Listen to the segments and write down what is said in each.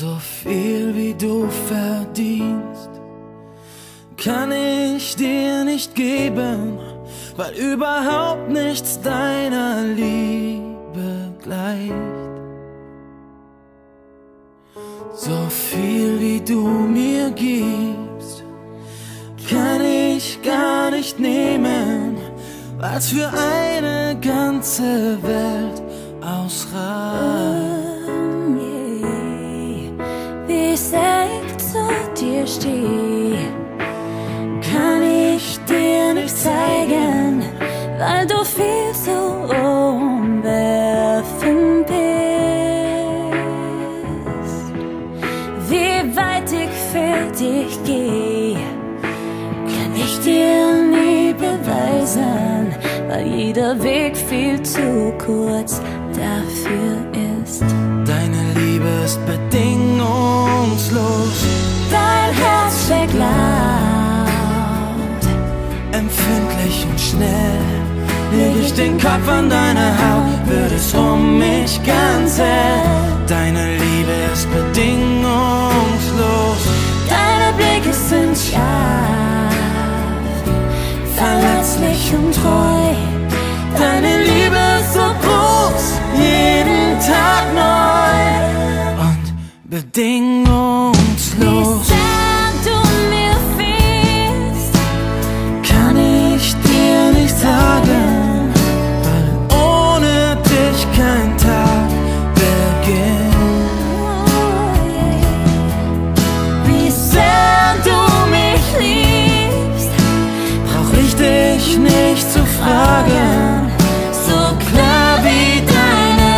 So viel wie du verdienst, kann ich dir nicht geben, weil überhaupt nichts deiner Liebe gleicht. So viel wie du mir gibst, kann ich gar nicht nehmen, weil's für eine ganze Welt ausreicht. Wie sehr ich zu dir stehe, kann ich dir nicht zeigen, weil du viel zu umwerfend bist. Wie weit ich für dich gehe, kann ich dir nie beweisen, weil jeder Weg viel zu kurz dafür ist. Deine Liebe ist bedingungslos, Dein Herz schlägt laut, empfindlich und schnell. Leg ich den Kopf an deine Haut, wird es um mich ganz hell. Deine Liebe ist bedingungslos, deine Blicke sind scharf, verletzlich und treu. deine Liebe ist so groß, jeden Tag neu und Wie bedingungslos. sehr du mir fehlst, Kann ich dir nicht sagen, weil ohne dich kein Tag beginnt. wie sehr du mich liebst, Brauch ich dich nicht zu fragen, so klar wie deine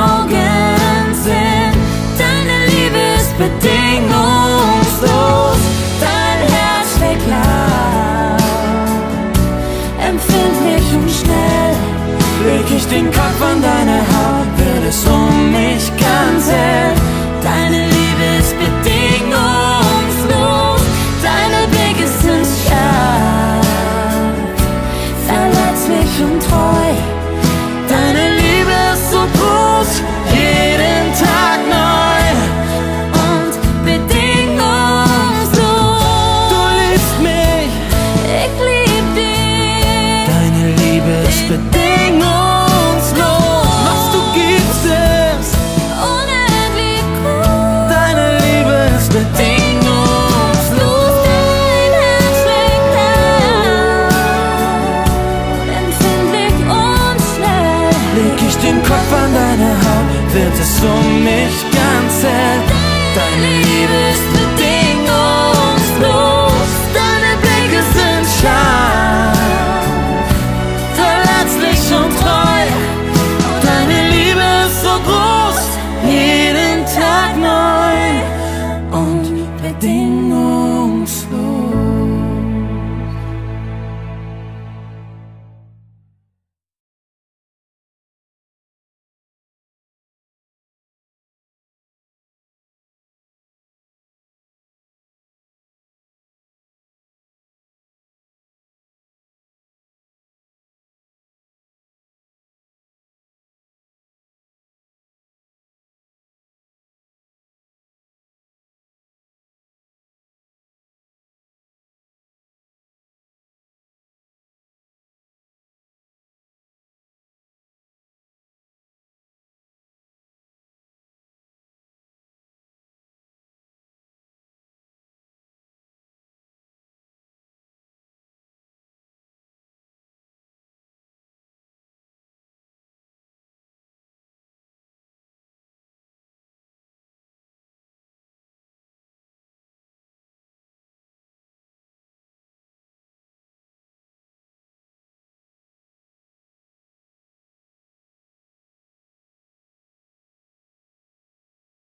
Augen sind. Deine Liebe ist bedingungslos, dein Herz schlägt laut, empfindlich und schnell. leg ich den Kopf an deine Haut, wird es um mich ganz hell. Deine Liebe ist bedingungslos, deine Blicke sind scharf, verletzlich und treu. Deine Liebe ist so groß, jeden Tag neu Und bedingungslos, Du liebst mich, ich lieb dich. deine Liebe ist bedingungslos. Was du gibst ist, Unendlich gut, deine Liebe ist bedingungslos. dein Herz schlägt laut, empfindlich und schnell. Leg ich den Kopf an deine Haut, wird es um mich ganz hell. Deine Liebe